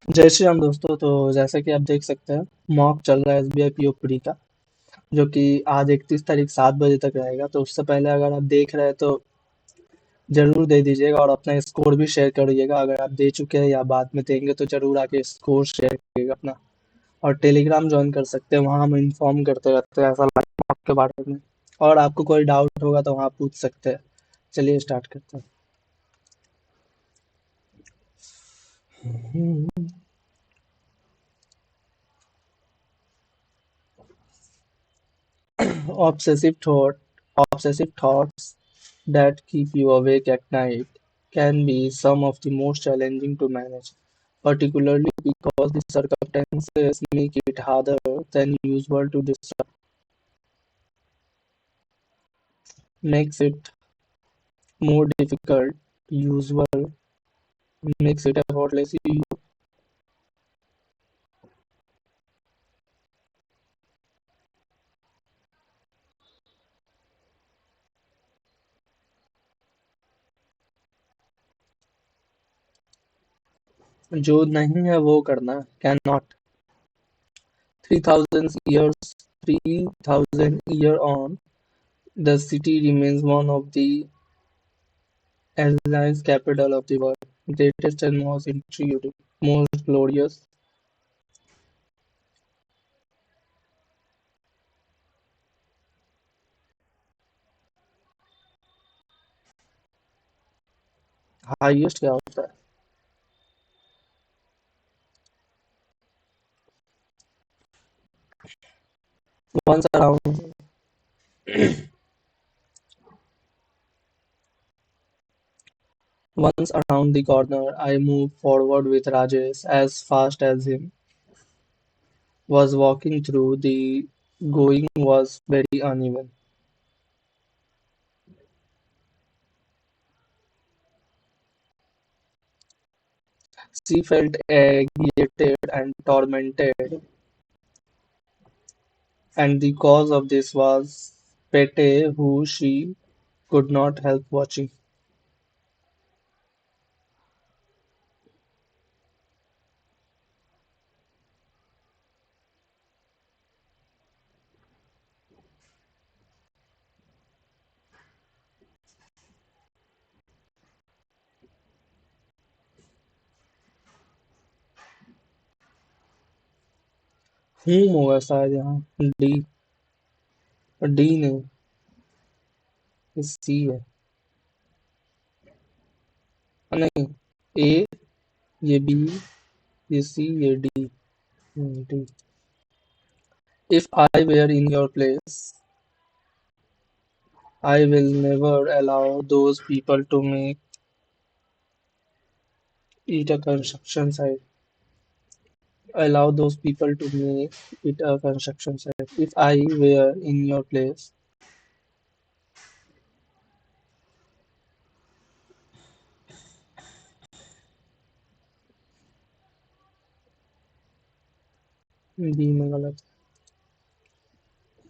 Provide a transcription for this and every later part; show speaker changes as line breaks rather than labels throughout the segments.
जय श्री राम दोस्तों। तो जैसा कि आप देख सकते हैं, मॉक चल रहा है एसबीआई पीओ प्री का, जो कि आज 31 तारीख 7 बजे तक रहेगा। तो उससे पहले अगर आप देख रहे हैं तो जरूर दे दीजिएगा और अपना स्कोर भी शेयर करिएगा। अगर आप दे चुके हैं या बाद में देंगे तो जरूर आके स्कोर शेयर करिएगा अपना। और टेलीग्राम ज्वाइन कर सकते हैं, वहाँ हम इन्फॉर्म करते रहते हैं ऐसा लाइव मॉक के बारे में। और आपको कोई डाउट होगा तो वहाँ पूछ सकते हैं। चलिए स्टार्ट करते हैं। Obsessive thought, Obsessive thoughts that keep you awake at night can be some of the most challenging to manage, particularly because the circumstances make it harder than usual to disrupt. Makes it more difficult, usual, makes it effortlessly. जो नहीं है वो करना, can not. 3,000 years on, the city remains one of the Airlines capital of the world, greatest and most intriguing, most glorious, highest क्या होता है? Once around, once around the corner, I moved forward with Rajesh as fast as him was walking through. The going was very uneven. She felt agitated and tormented, and the cause of this was Pete, who she could not help watching. Whom होगा शायद यहाँ. D. D नहीं, सी है. नहीं, ए, ये B, ये सी, ये D. D. If I were in your place, I will never allow those people to make it a construction site. Allow those people to make it a construction site. If I were in your place, B में गलत.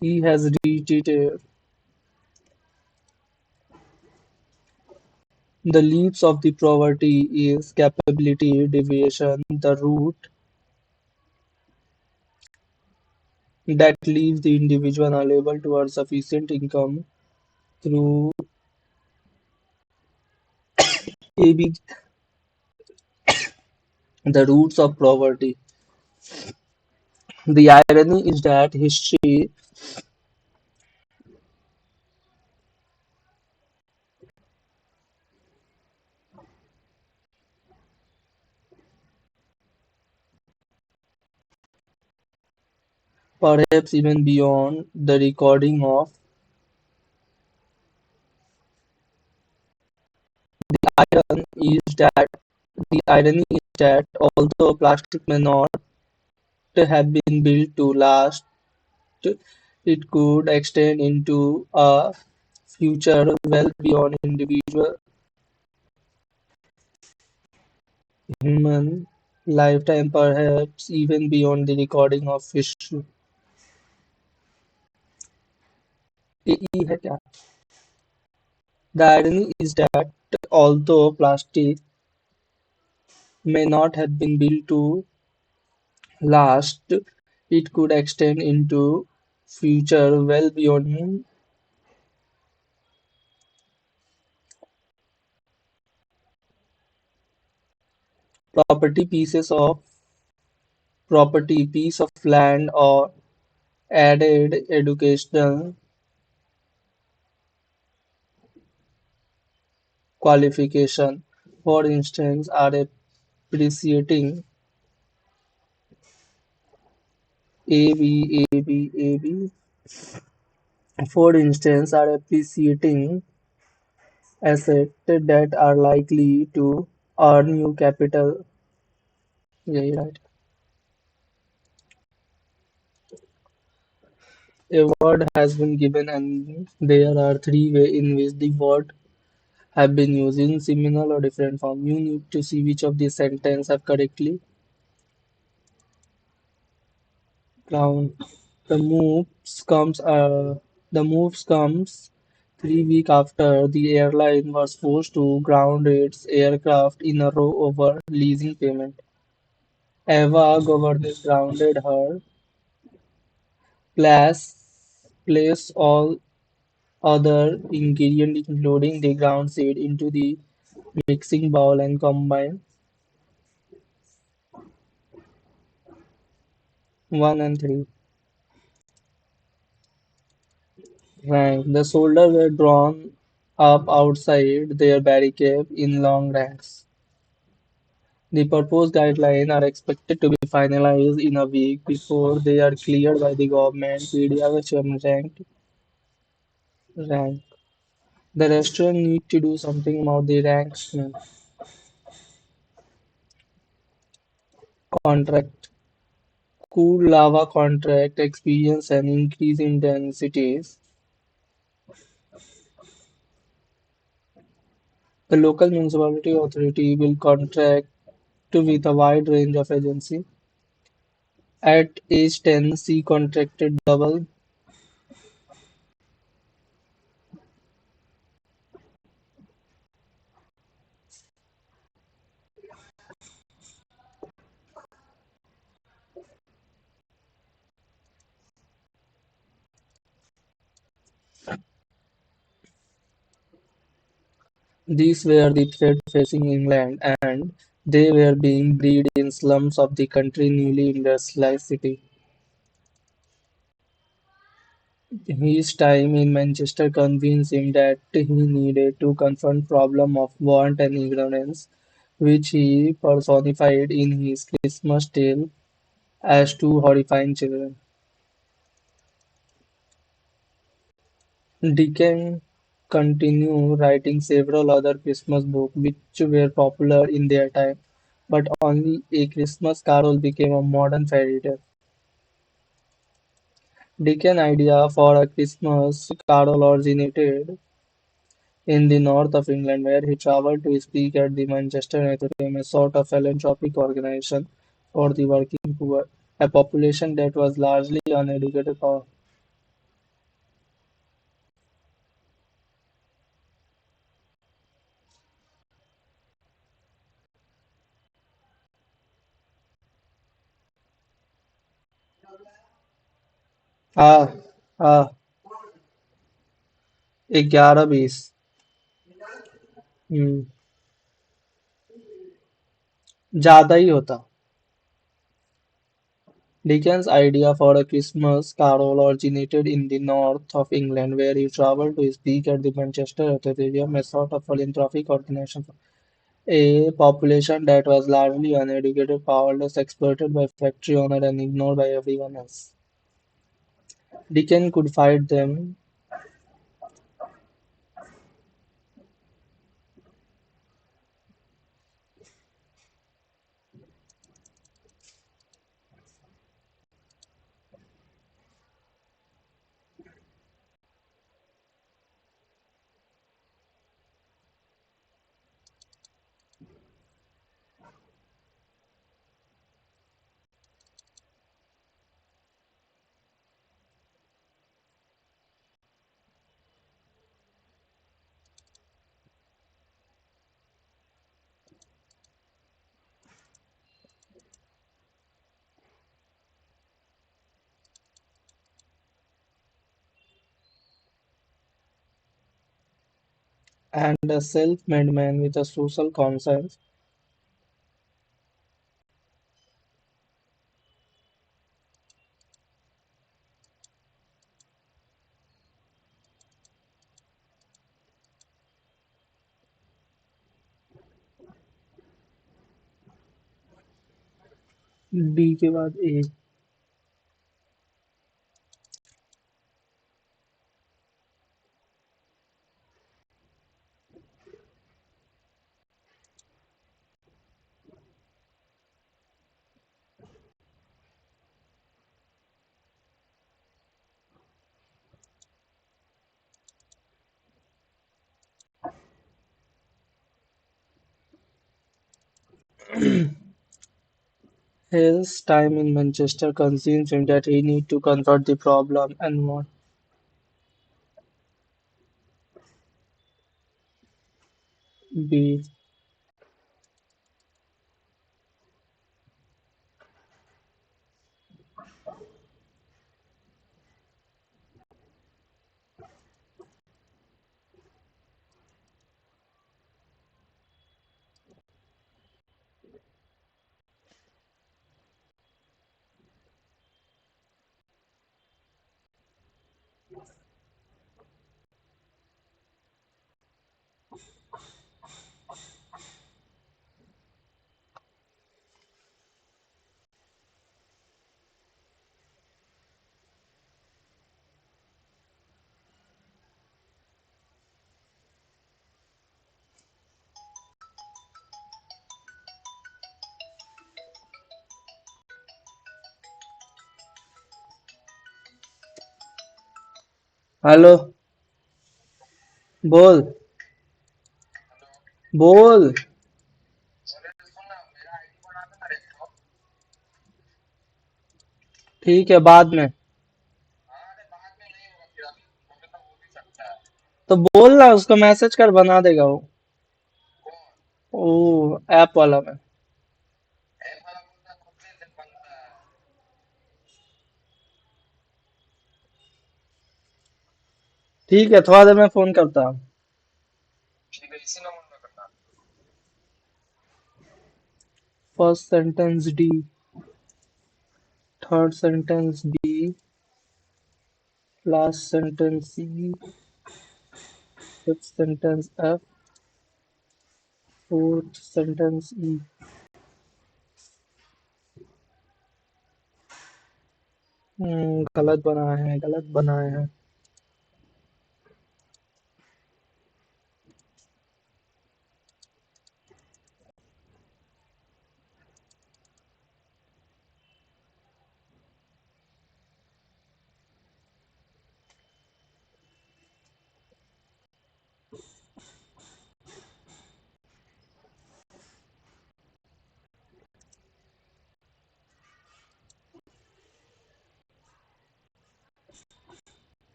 He has reiterated the leaps of the poverty is capability deviation, the route that leaves the individual unable to earn sufficient income through AB, the roots of poverty. The irony is that history perhaps even beyond the recording of. Iron is that the irony is that although plastic may not have been built to last, it could extend into a future well beyond individual human lifetime, perhaps even beyond the recording of history. यही है क्या? The irony is that although plastic may not have been built to last. It could extend into future well beyond property pieces of property, piece of land, or added educational qualification. For instance, are appreciating AV. For instance, are appreciating assets that are likely to earn new capital. Yeah, right. A word has been given, and there are three ways in which the word have been used in similar or different form. You need to see which of these sentences have correctly ground. The moves comes uh, the moves comes 3 weeks after the airline was forced to ground its aircraft in a row over leasing payment. Eva governess grounded her place place all other ingredients including the ground seed into the mixing bowl and combine 1 and 3. Rank. The soldiers were drawn up outside their barricade in long ranks. The proposed guidelines are expected to be finalized in a week before they are cleared by the government. Pediatrician rank. The restaurant need to do something about the ranks contract. Cool lava contract experience an increase in densities. The local municipality authority will contract with a wide range of agencies. At age 10, she contracted double. These were the threats facing England, and they were being bred in slums of the country's newly industrialized city. His time in Manchester convinced him that he needed to confront problem of want and ignorance, which he personified in his Christmas tale as two horrifying children. Dickens continued writing several other Christmas books which were popular in their time, but only A Christmas Carol became a modern fairy tale. Dickens' idea for a Christmas Carol originated in the north of England, where he travelled to speak at the Manchester Athenaeum, a sort of philanthropic organization for the working poor, a population that was largely uneducated. हाँ हाँ 11-20 ज्यादा ही होता. Dickens' idea for a Christmas Carol originated in the north of England, where he travelled to speak at the Manchester Athenaeum, a sort of philanthropic organization for a population that was largely uneducated, powerless, exploited by factory owners, and ignored by everyone else. Dickens could fight them. and a self-made man with a social conscience. B के बाद A. His time in Manchester convinced him that he need to confront the problem and what. B. Hello. बोल। बोल। ठीक है, बाद में। तो बोल ना, उसको मैसेज कर, बना देगा वो। ओ, ऐप वाला में। ठीक है, थोड़ा देर में फोन करता हूँ। First sentence D, third sentence B, last sentence C, fifth sentence F, fourth sentence E. गलत बनाए हैं, गलत बनाए हैं।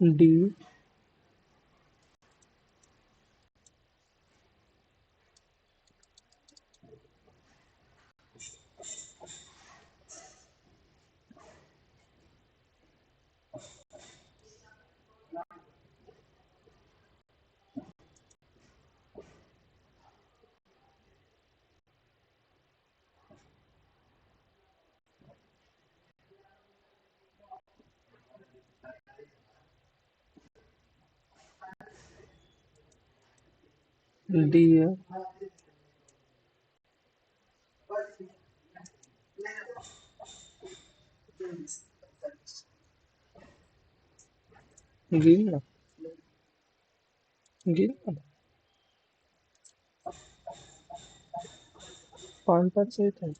डी। डी है। गिन ना, गिन ना। पाँच पाँच सही थे।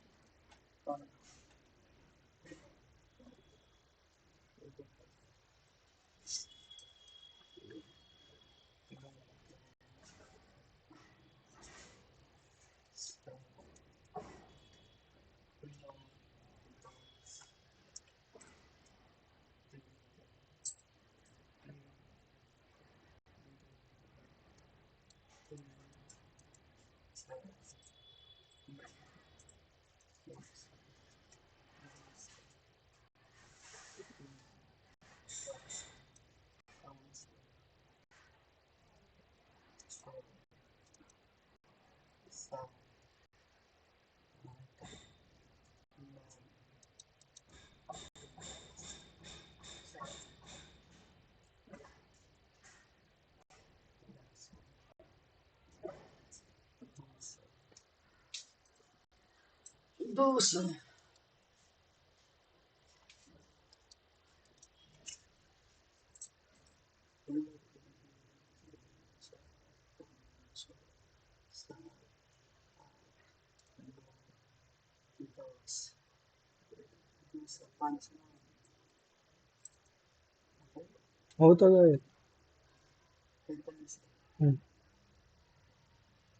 हो तो गए। हम्म,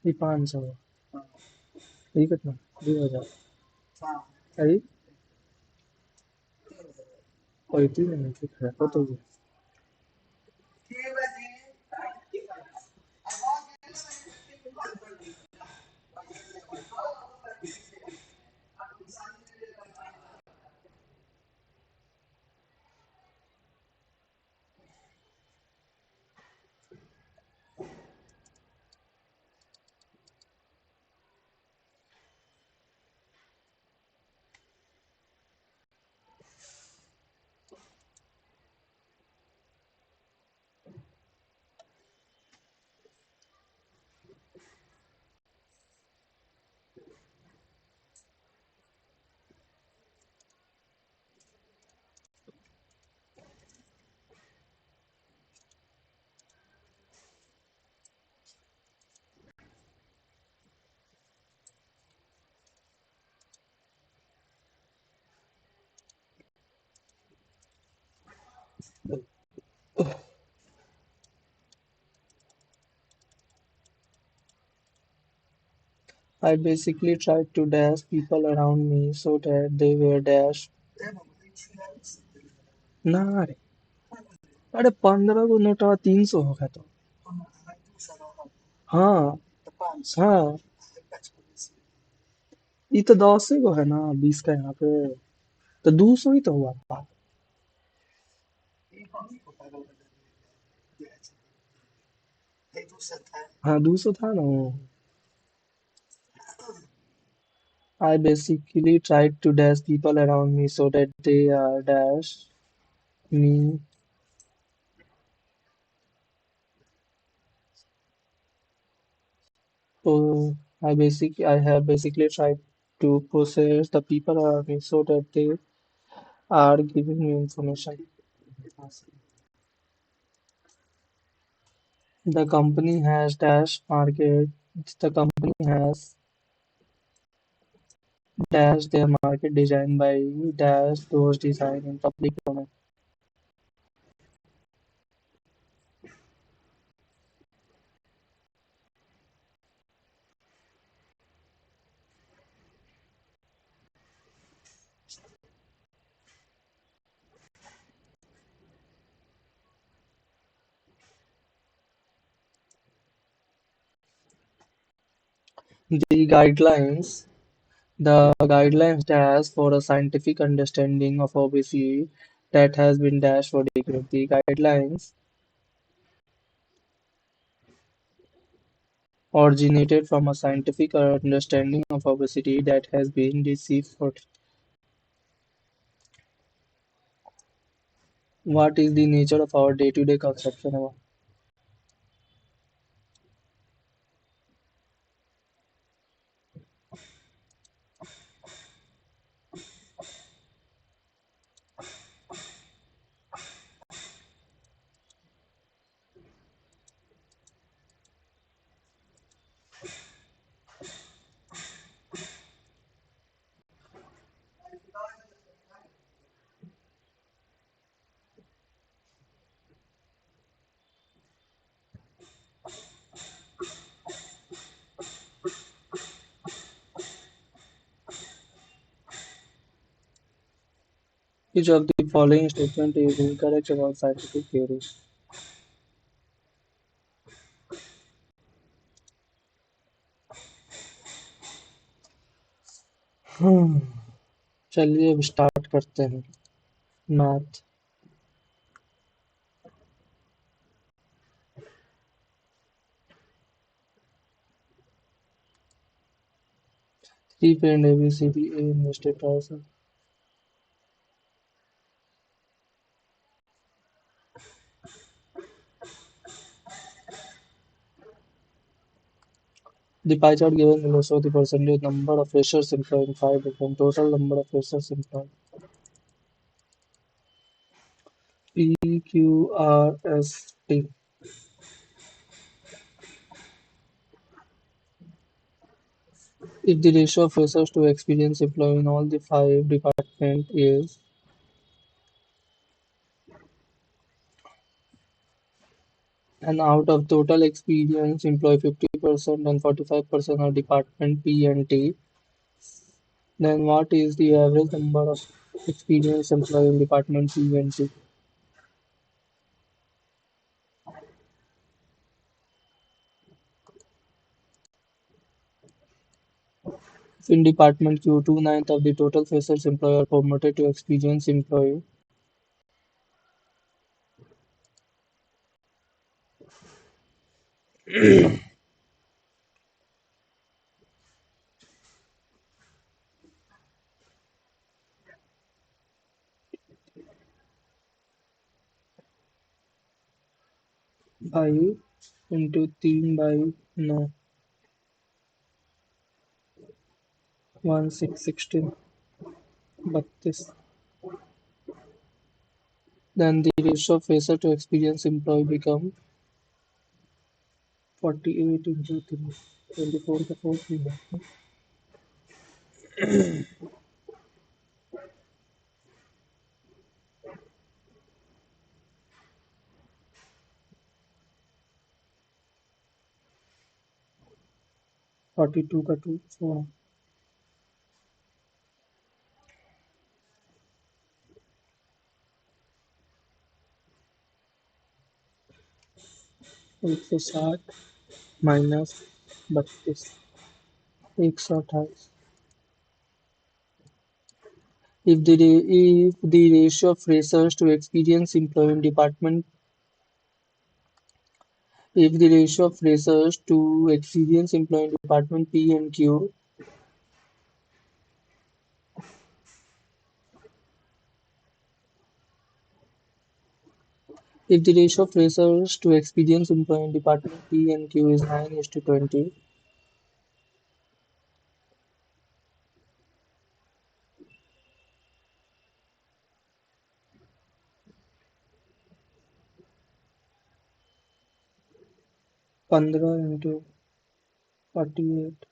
ये 500 ये कितना 2000 आई और इतनी नहीं ठीक है हो तो गया। I basically tried to dash people around me so that they were dash ना रे। अरे 15 को नोटवा 300 हो गया तो। हाँ हाँ ये तो 10 ही को है ना 20 का यहाँ पे तो 200 ही तो हुआ था। हाँ 200 था ना। I basically tried to dash people around me so that they are dash me. So I have basically tried to process the people around me so that they are giving me information. The company has dash market. The company has dash their market design by dash those design in public domain. The guidelines The guidelines dash for a scientific understanding of obesity that has been dashed for decades. The guidelines originated from a scientific understanding of obesity that has been received for. What is the nature of our day-to-day consumption of? Each of the following statement is incorrect about scientific theory. हम्म, चलिए अब start करते हैं math. 3 parent ABCD A invested thousand. The pie chart given below shows the percentage number of freshers employed in 5 different total number of freshers employed. PQRST. If the ratio of freshers to experienced employee in all the 5 departments is, and out of total experience employee 50% and 45% are department P and T, then what is the average number of experienced employee in department P and T? If in department Q, 2/9 of the total freshers employee are promoted to experienced employee, by into 3/9, 1616, 32, then the ratio of fresher to experienced employee become 48 into 3, 24 का 4 3 है, 42 का 2 4, 160 minus 32, 128. If the ratio of freshers to experienced employee in department if the ratio of freshers to experienced employee in department P and Q if the ratio of freshers to experienced employee in department P and Q is 9:20, 15 into 48,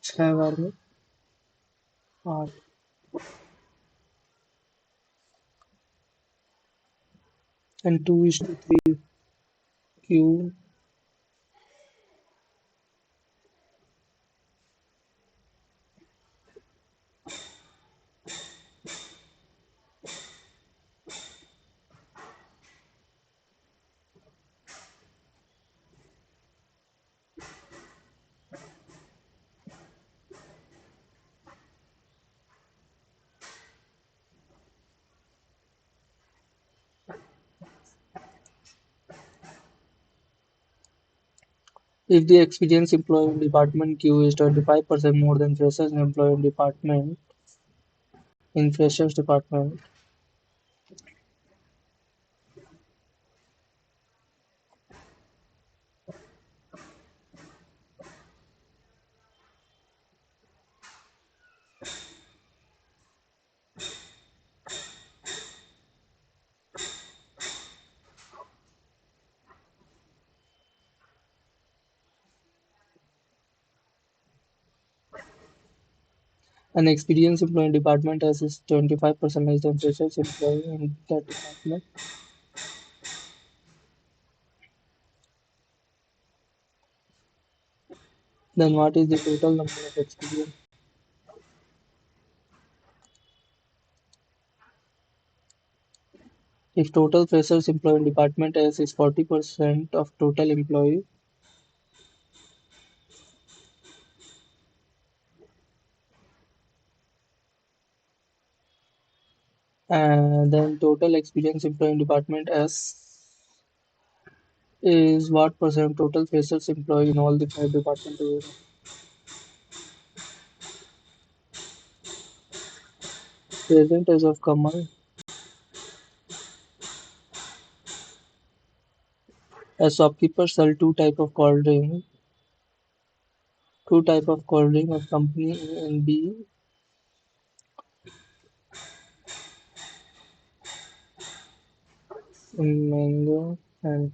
छह बार में 8, and 2:3 Q, if the experienced employee in department Q is 25% more than freshers employee in freshers department, An experienced employee in department has is 25% less than freshers employee in that department. Then what is the total number of experience? If total freshers employee in department S is 40% of total employee, and then total experience employee in department S is what percent of total freshers employee in all the five departments together. Present as of Kamal. A shopkeeper sell two type of cold drink of company A and B, mango and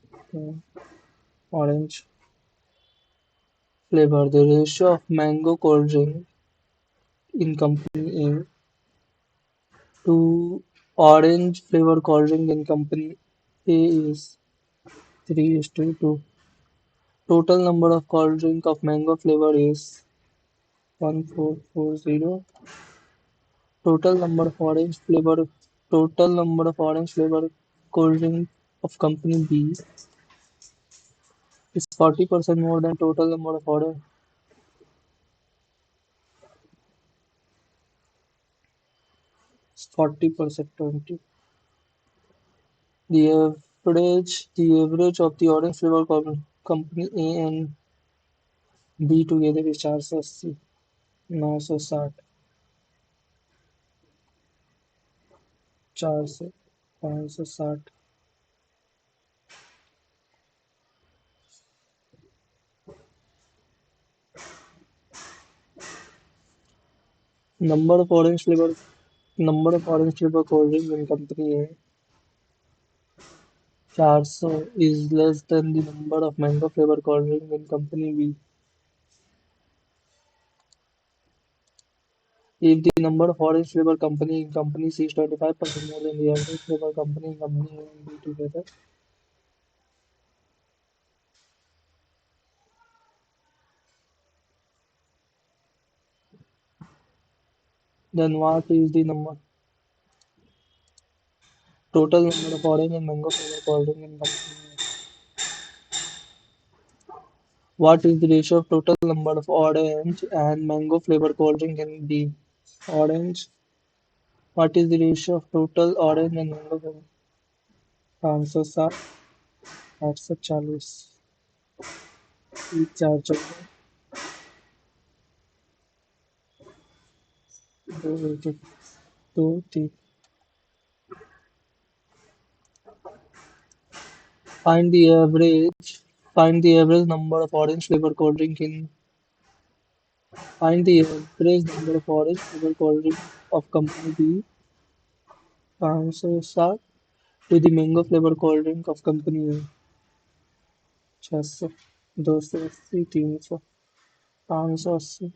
orange flavor. The ratio of mango cold drink in company A to orange flavor cold drink in company A is 3:2. Total number of cold drink of mango flavor is 1440. Total number of orange flavor cold drink of company B is 40% more than total number of orange. 40% 20. The average of the orange flavor company A and B together is 480, 960, 400, 560. Number of orange flavor cold drink in company A 400 is less than the number of mango flavor cold drink in company B. If the number of orange flavor company in company C is 25% more than the average flavor company in company A and B together, then what is the total number of orange and mango flavor cold drink in company A? What is the ratio of total number of orange and mango flavor cold drink in B? Orange. What is the ratio of total orange and mango flavor? Answer are 840. Each charge of 280. Find the average. Find the average number of orange flavor cold drink in. Find the average number of orange flavor cold drink of company B. Answers are to the mango flavor cold drink of company A. 600, 280, 300, 580.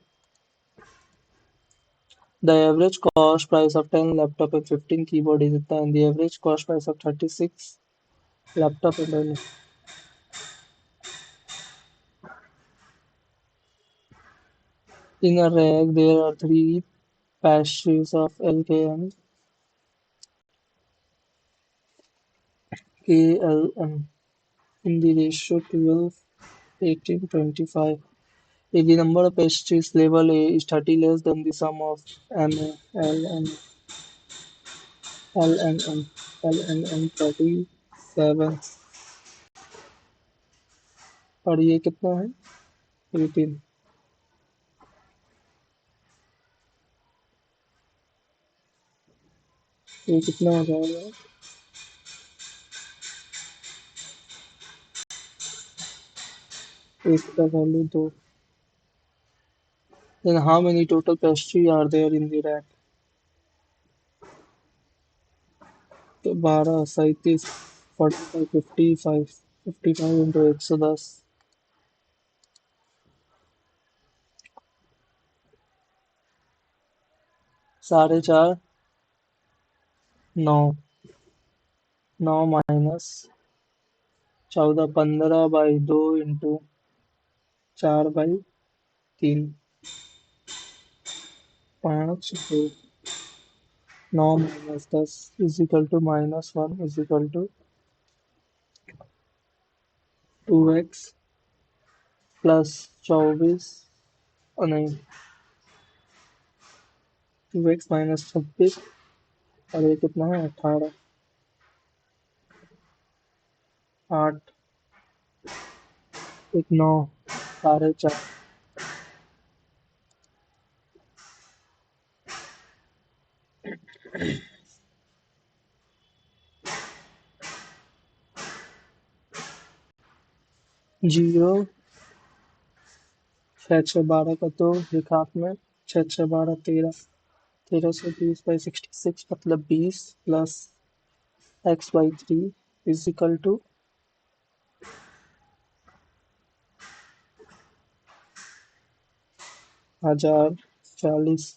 The average cost price of 10 laptop and 15 keyboard is इतना and the average cost price of 36 laptop and in a rack there are three pastries of LKM, KLM in the ratio 12, 18, 25. If the number of pastries level A is 30 less than the sum of MA, LNM 37 और ये कितना है 18 ये कितना हो जाएगा एक का value 2 then how many total pastry are there in the rack तो 12 37 45 55 55 into 110 4.5 9 9 minus 14 15/2 into 4/3 5 2 9 minus 10 equal to -1 equal to 2x plus 24 और नहीं 2x माइनस 26 और ये कितना है 18 8 1 9 4.5 0 6 6 12 का 2 लिखा आपने 6 6 12 13 13 से 20/66 मतलब 20 प्लस x/3 इजिकल टू 1040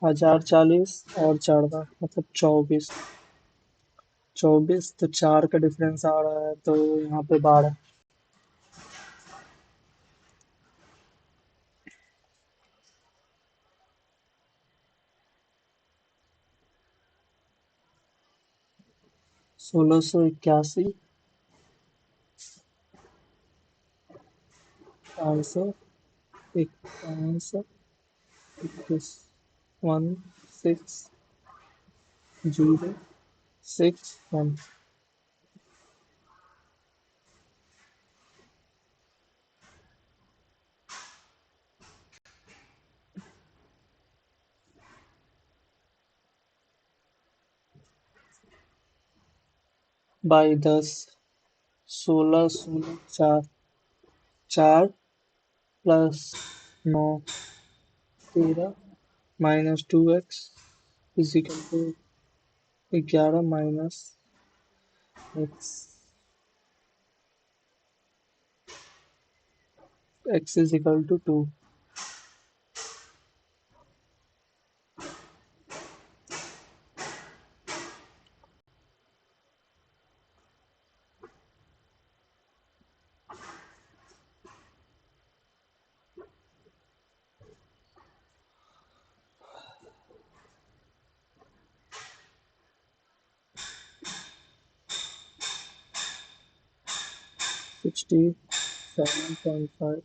1040 और 14 मतलब 24 24 तो 4 का डिफरेंस आ रहा है तो यहाँ पे 12 1681 451 21 16 061 by 10 16 16 4 4 plus 9 13 minus 2x equal to 11 minus x x equal to 2 67.5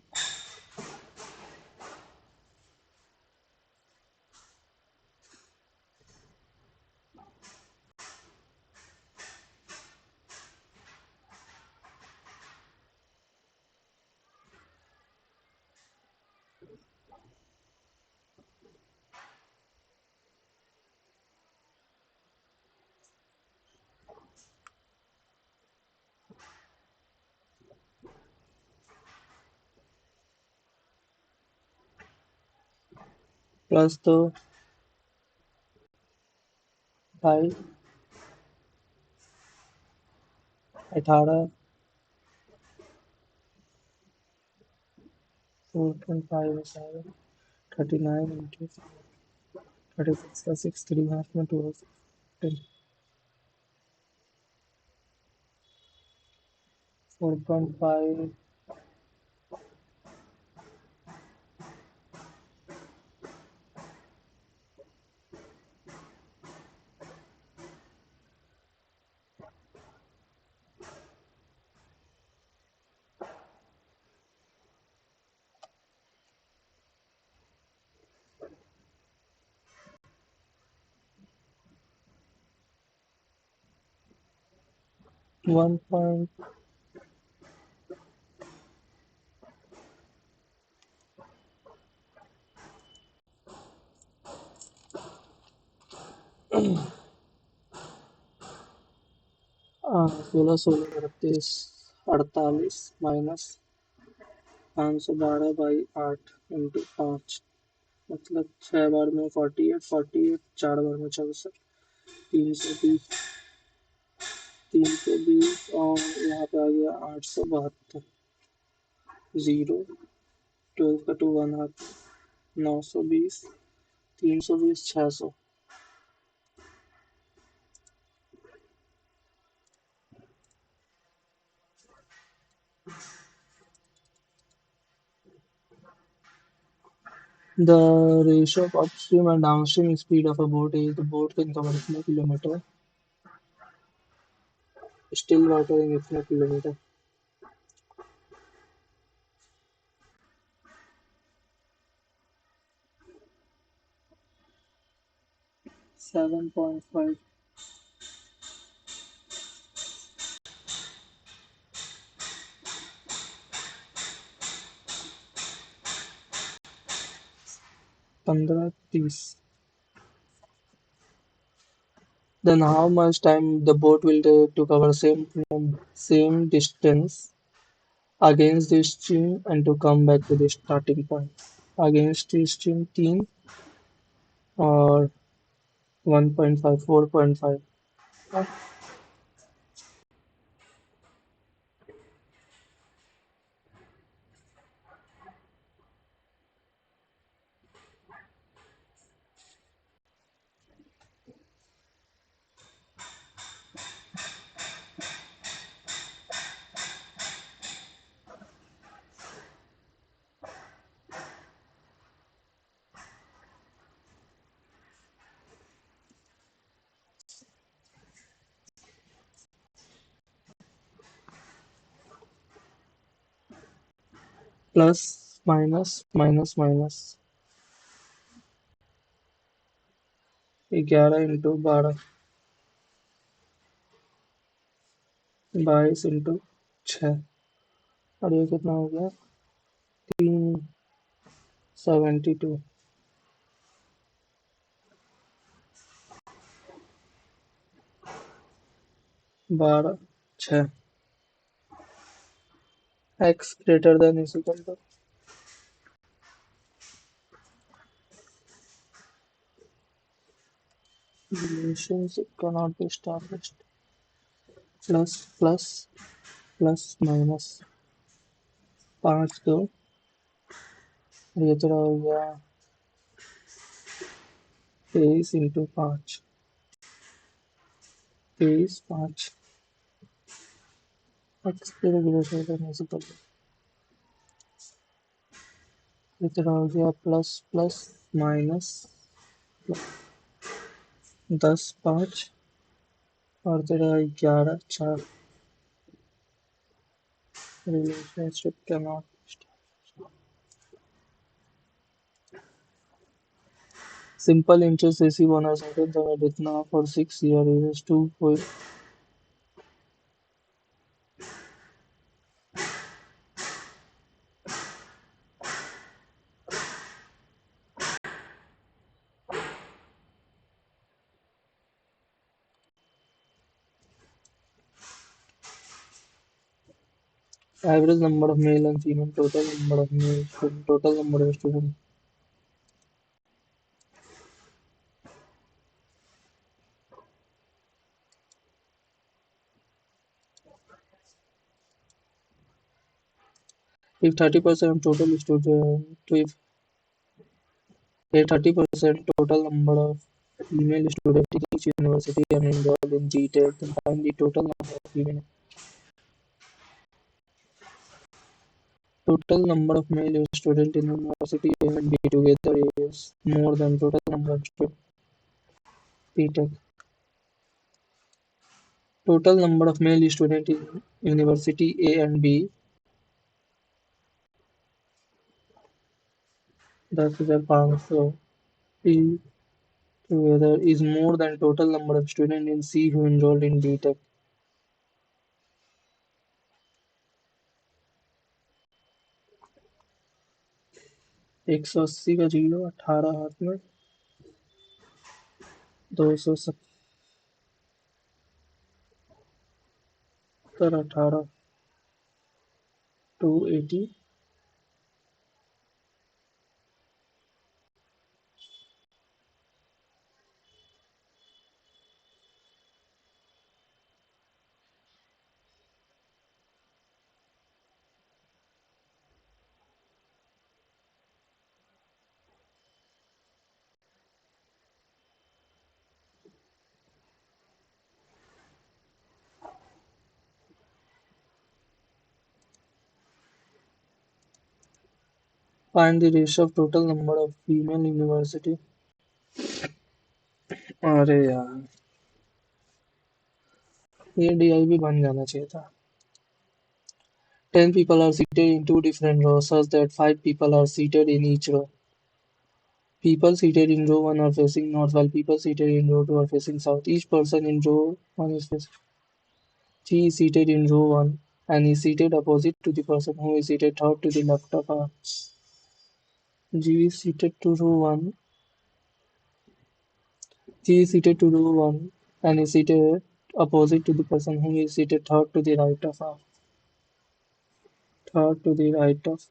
plus 2 भाई 18 4.5 7 39 into 36 का 6 3 हाफ में 2 4.5 1 पॉइंट 16 16 38 48 माइनस 512/8 इंटू 5 मतलब 6 बार में 48 48 4 बार में 64 320 320 और यहाँ पे आ गया 872 0 12 का 2 1 हाथ 920 320 600 The ratio of upstream and downstream speed of a boat is the boat can cover इतने किलोमीटर still watering इतने kilometre 7.5 15-30 Then how much time the boat will take to cover same distance against the stream and to come back to the starting point? Against the stream 3 or 1.5 4.5 plus minus minus minus 11 into 12 22 into 6 और ये कितना हो गया 372 12 6 x greater than is equal to relationship cannot be established plus plus plus minus 5 2 ये तेरा हो गया 23 into 5 23 5 x greater than is equal to ये तेरा हो गया प्लस प्लस माइनस 10 5 और तेरा 11 4 relationship cannot simple interest receive on a certain समय जितना for 6 years is 2 average number of male and female total number of male student total number of student if 30% of total student if 30% total number of female students in each university are enrolled in GTech, then find the total number of male students in university A and B together is more than total number of students BTech. Total number of male students in university A and B 10,500 E together is more than total number of students in C who enrolled in BTech. 180 का zero 18 हाथ में 270 18 280 Find the ratio of total number of female university. अरे यार, ये DI भी बन जाना चाहिए था. 10 people are seated in two different rows such that 5 people are seated in each row. People seated in row 1 are facing north while people seated in row 2 are facing south. Each person in row 1 is facing. G is seated in row 1 and is seated opposite to the person who is seated third to the left of her. G is seated to row 1. G is seated to row 1 and is seated opposite to the person who is seated third to the right of her. Third to the right of.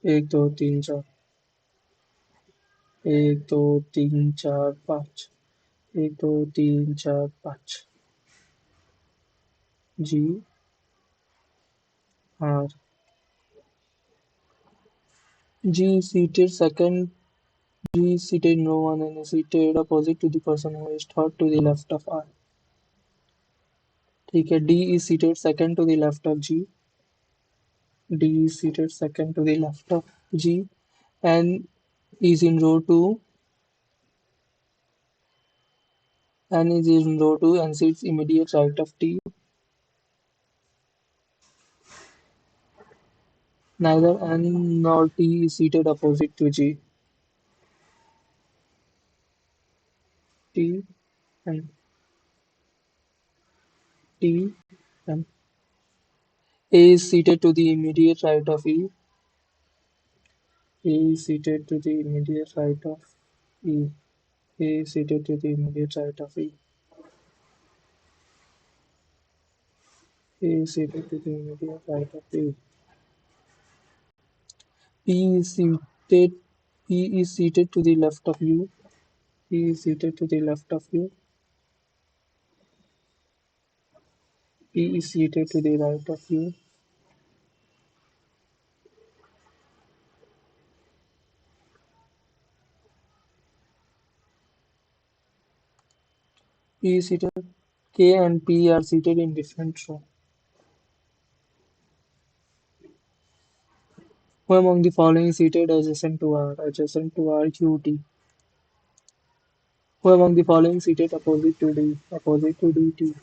1 2 3 4. 1 2 3 4 5. 1 2 3 4 5. G R. G is seated second. G is seated in row 1 and is seated opposite to the person who is third to the left of R. ठीक है. D is seated second to the left of G. D is seated second to the left of G and is in row 2 and sits immediate right of T. Neither N nor T is seated opposite to G. T and T and A is seated to the immediate right of E. A is seated to the immediate right of E. A is seated to the immediate right of E. A is seated to the immediate right of E. P is seated P is seated to the left of U. P is seated to the left of U. P is seated to the right of U. P is seated. K and P are seated in different rows. Who among the following is seated adjacent to R? Adjacent to R, Q, T. Who among the following is seated opposite to D? Opposite to D, T.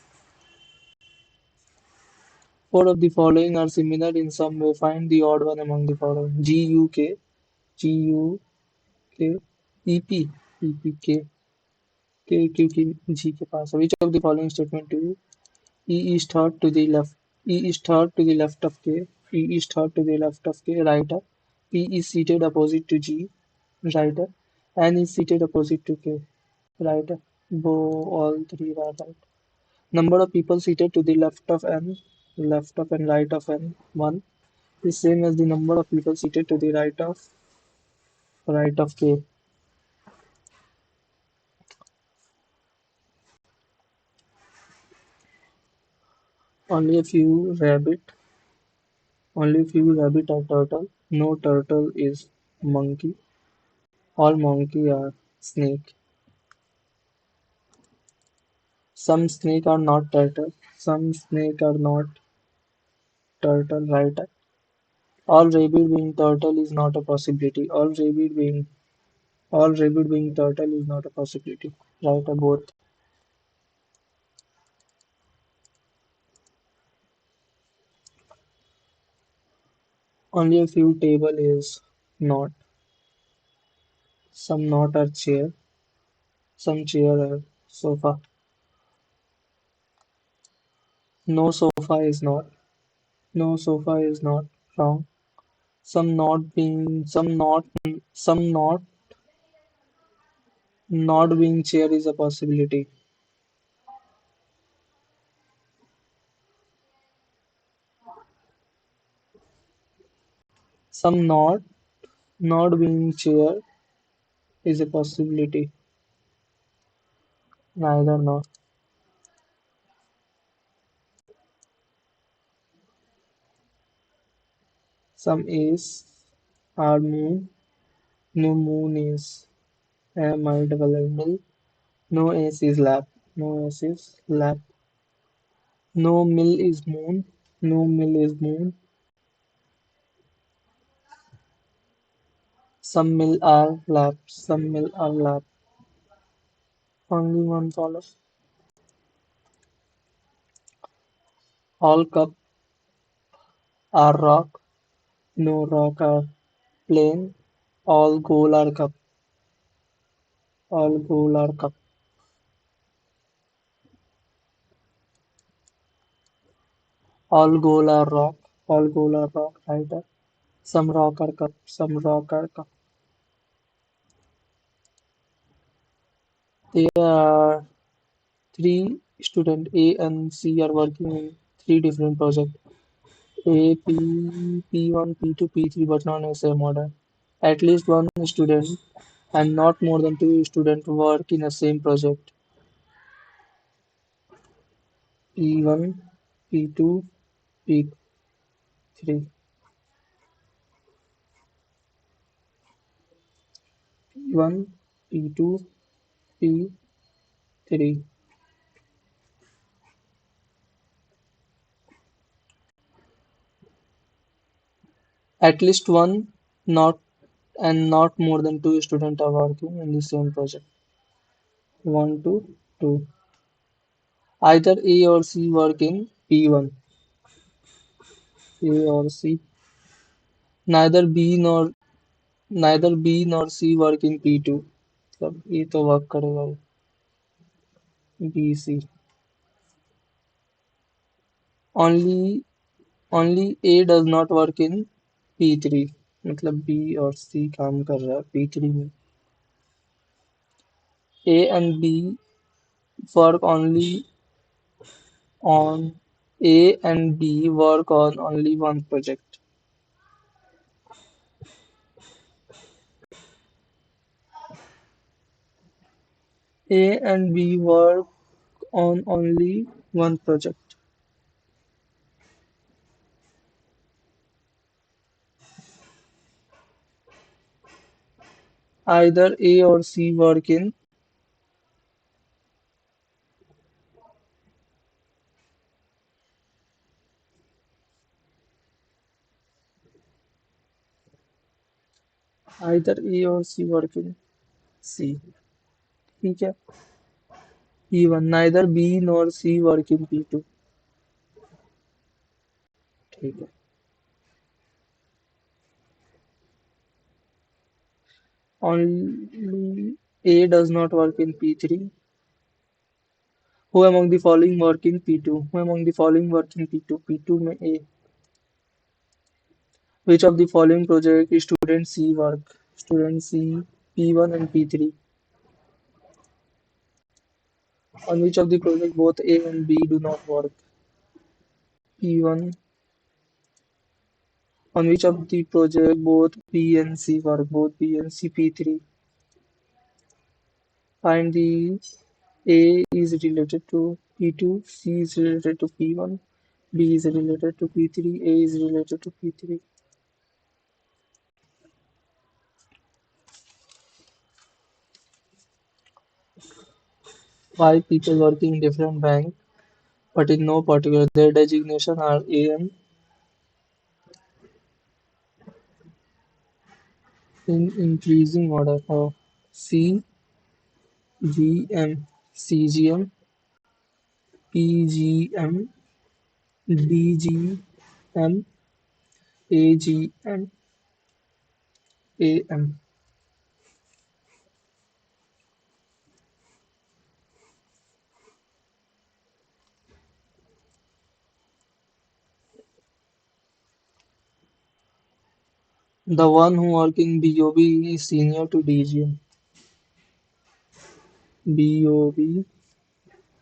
Four of the following are similar in some way. Find the odd one among the following. G, U, K. G, U, K. E, P. E, P, K. K, Q, Q, G के पास. Which of the following statement to you? E is third to the left. E is third to the left of K. E is third to the left of K. Right up. P is seated opposite to G. Right up. N is seated opposite to K. Right up. All three are right. Number of people seated to the left of and right of N, 1, is same as the number of people seated to the right of K. Only a few rabbit, only a few rabbit are turtle. No turtle is monkey. All monkey are snake. Some snake are not turtle. Some snake are not turtle. Right. All rabbit being turtle is not a possibility. All rabbit being turtle is not a possibility. Right. Both. Only a few table is not. Some not are chair. Some chair are sofa. No sofa is not. No sofa is not wrong. Some not being chair is a possibility. Some not being chair is a possibility. Neither not. Some is are moon. No moon is M I double L. No ace is lap. No S's. Lap. No mill is moon. No mill is moon. Some mill are lap. Some mill are lap. Only one follows. All cup are rock. No rock are plain. All goal are cup. All goal are cup. All goal are rock. All goal are rock. Right. Some rock are cup. Some rock are cup. There are three students A and C are working in three different projects. A, P, P1, P2, P3, but not in the same order. At least one student and not more than two students work in the same project. P1, P2, P3. P1, P2, P3. At least one, not not more than two students are working in the same project. One, two, two. Either A or C work in P1. A or C. Neither B nor neither B nor C work in P2. मतलब ये तो work करेगा B C. Only only A does not work in P3. मतलब B और C काम कर रहा है P3 में. A and B work only on A and B work on only one project. A and B work on only one project. Either A or C work in either A or C work in C. ठीक है. P1 neither B nor C work in P2. ठीक है. Only A does not work in P3. Who among the following work in P2? Who among the following work in P2? P2 में A. Which of the following project student C work? Student C, P1 and P3. On which of the project both A and B do not work? P1. On which of the project both B and C work? Both B and C, P3. Find the A is related to P2, C is related to P1, B is related to P3, A is related to P3. Five people working in different bank, but in no particular. Their designation are AM in increasing order of C, GM, CGM, PGM, DGM, AGM, AM. The one who work in BOB is senior to DGM. BOB,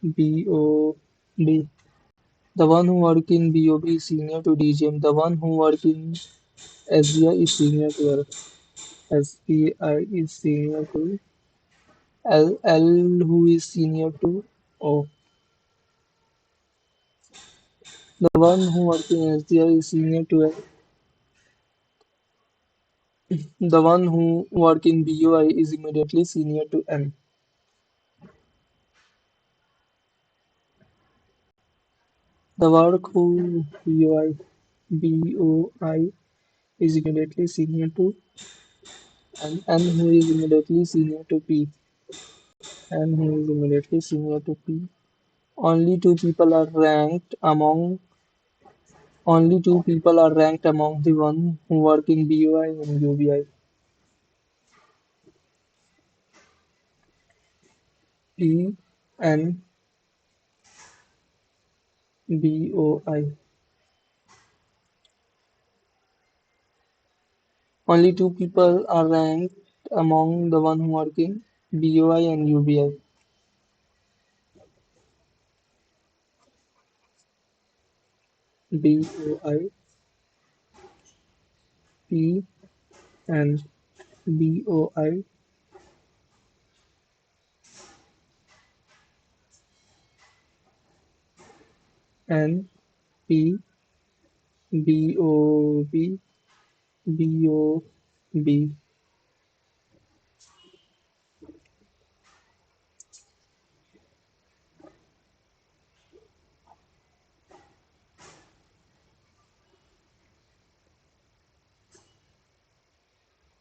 BOB. The one who work in BOB is senior to DGM. The one who work in SBI is senior to L. SBI is senior to L. L who is senior to O. The one who work in SBI is senior to L. The one who work in BOI is immediately senior to N. The work who BOI is immediately senior to and N who is immediately senior to P. N who is immediately senior to P. Only two people are ranked among Only two people are ranked among the one who work in BOI and UBI. P and BOI. Only two people are ranked among the one who work in BOI and UBI. BOI, P and BOI and P, BOB, BOB,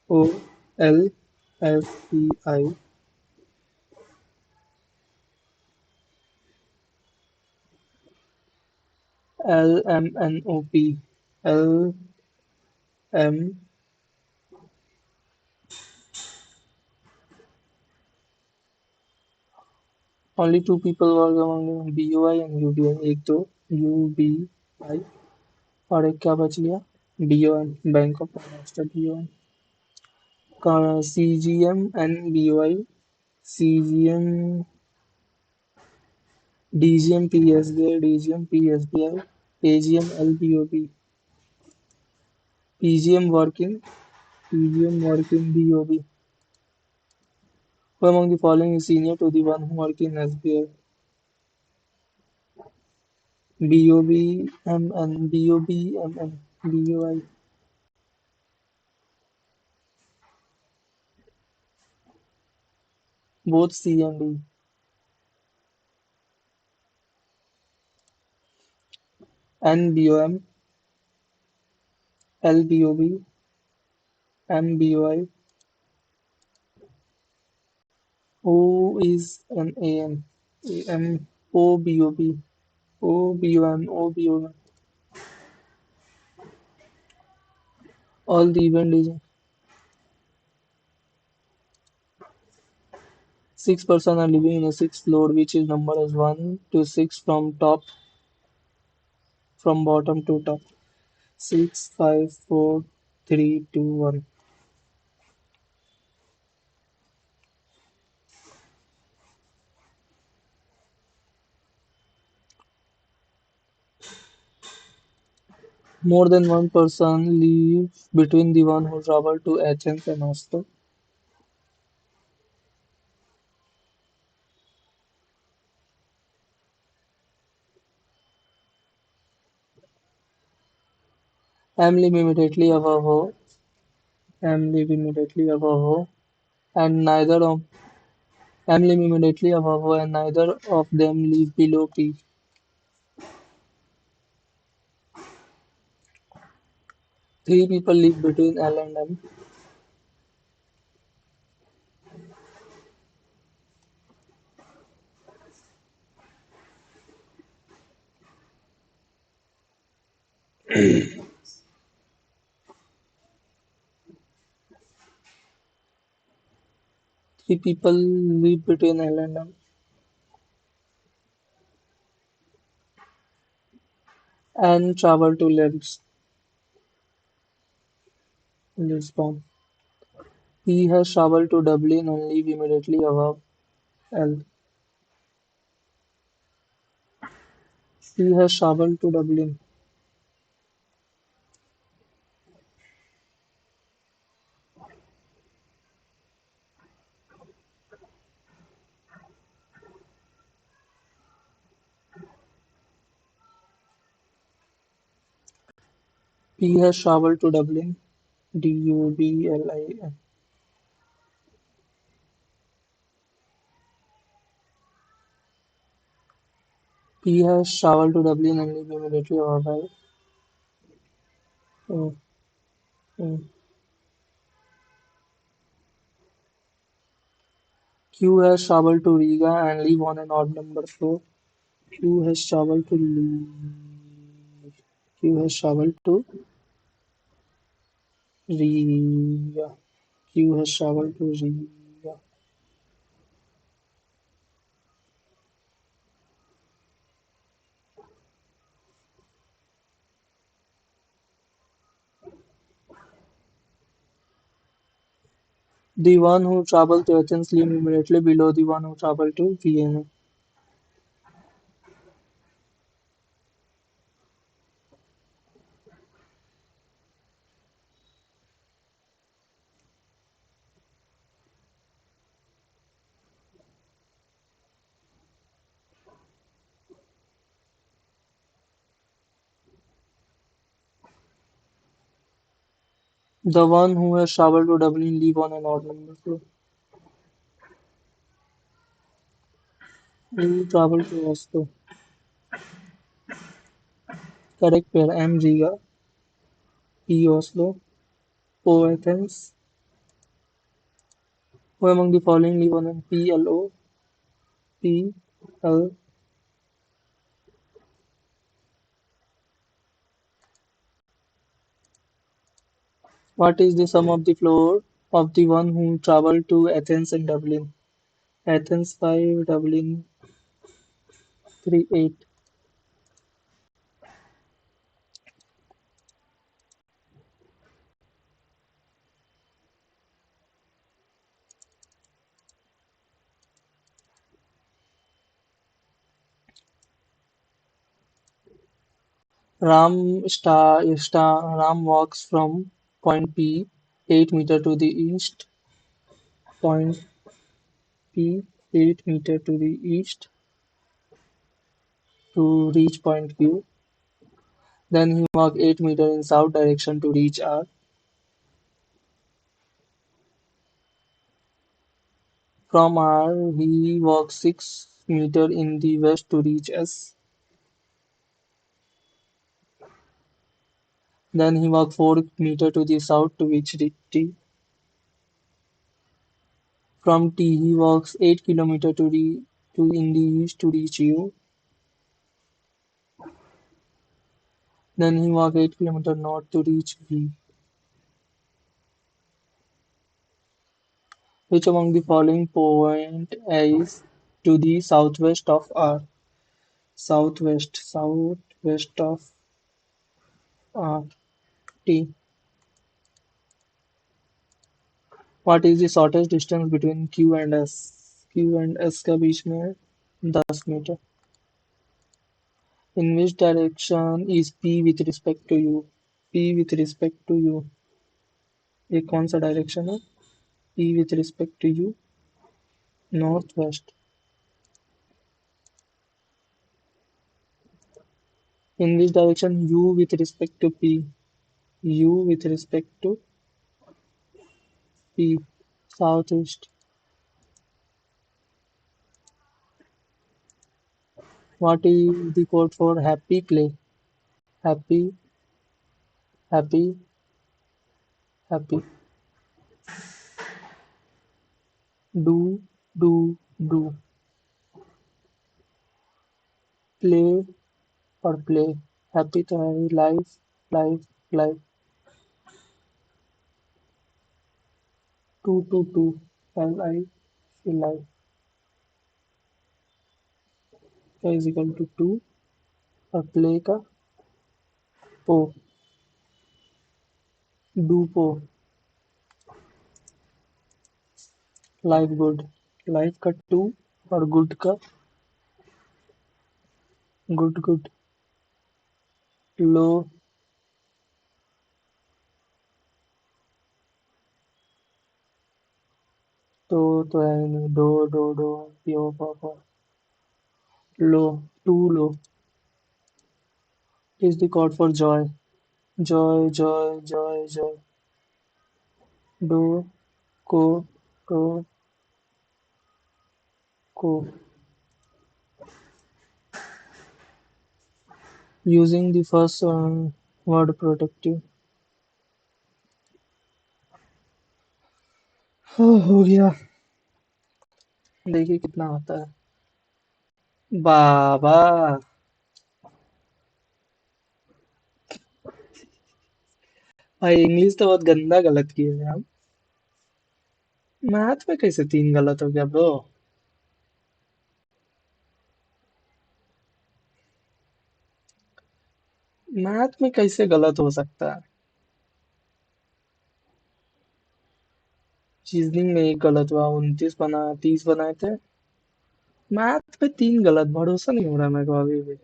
O, L, F, E, I, L, M, N, O, P, L, M. Only two people work among BOI and UBI. एक तो UBI और एक क्या बच गया BON bank of Maharashtra BON का CGM and BOI CGM DGM PSBI DGM PSBI AGM LBOB PGM working BOB. Who among the following is senior to the one who work in SBI? BOB MN BOB MN BOI. Both C and D. NBOM LBOB MBOI. O is an AM AM OBOB OBOM OBOM. All the event is 6 person are living in a sixth floor, which is number as 1 to 6 from bottom to top. 6, 5, 4, 3, 2, 1. More than one person live between the one who traveled to Athens and Oslo. M live immediately above her. M live immediately above her, and neither of M live immediately above her, and neither of them live below P. Three people live between L and M. Three people live between L and M and travel to Lisbon. He has traveled to Dublin and live immediately above L. He has traveled to Dublin. He has traveled to Dublin. Dublin. He has traveled to Dublin and lived immediately over. Mm, mm. Q has traveled to Riga and live on an odd number floor. Q has traveled to Q has traveled to Riga. Q has traveled to Riga. The one who traveled to Athens lived immediately below the one who traveled to Vienna. The one who has traveled to Dublin live on an odd number floor. Who traveled to Oslo? Correct pair M. Riga, P. Oslo, O. Athens. Who among the following live on an PLO? P. L. What is the sum of the floor of the one who traveled to Athens and Dublin? Athens 5, Dublin 3, 8. Ram walks from point P 8 meter to the east, point P 8 meter to the east to reach point Q. Then he walks 8 meter in south direction to reach R. From R, he walks 6 meter in the west to reach S. Then he walks 4 meter to the south to reach T. From T, he walks 8 kilometer to in the east to reach U. Then he walks 8 kilometer north to reach V. Which among the following point is to the southwest of R? Southwest of R. T. What is the shortest distance between Q and S? Q and S का बीच में है 10 metre. In which direction is P with respect to U? P with respect to U. ये कौन सा direction है? P with respect to U. Northwest. In which direction U with respect to P? U with respect to P. Southeast. What is the code for happy play? Happy, happy, happy. Do, do. Play or play. Happy तो है ही. Life, life, life. Two. Life का is equal to two और play का po. Do po. Life good. Life का two और good का good. Low तो है ही नहीं. Do. Yo papa. Low. Too low is the code for joy. Joy. Do को को को. Using the first word productive. हो गया। देखिए कितना आता है। बाबा, भाई इंग्लिश तो बहुत गंदा गलत किए हैं हम। मैथ में कैसे 3 गलत हो गया ब्रो? मैथ में कैसे गलत हो सकता है? रीजनिंग में एक गलत हुआ, 29 बना 30 बनाए थे। मैथ में 3 गलत, भरोसा नहीं हो रहा मेरे को अभी भी।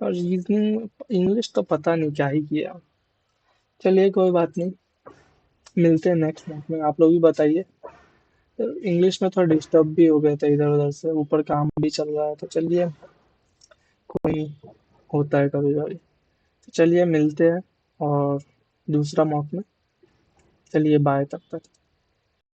और रीजनिंग इंग्लिश तो पता नहीं क्या ही किया। चलिए कोई बात नहीं, मिलते हैं नेक्स्ट मंथ में। आप लोग भी बताइए। इंग्लिश में थोड़ा डिस्टर्ब भी हो गए थे, इधर उधर से ऊपर काम भी चल रहा है, तो चलिए, कोई नहीं, होता है कभी कभी। तो चलिए मिलते हैं और दूसरा मॉक में। चलिए बाय तब तक।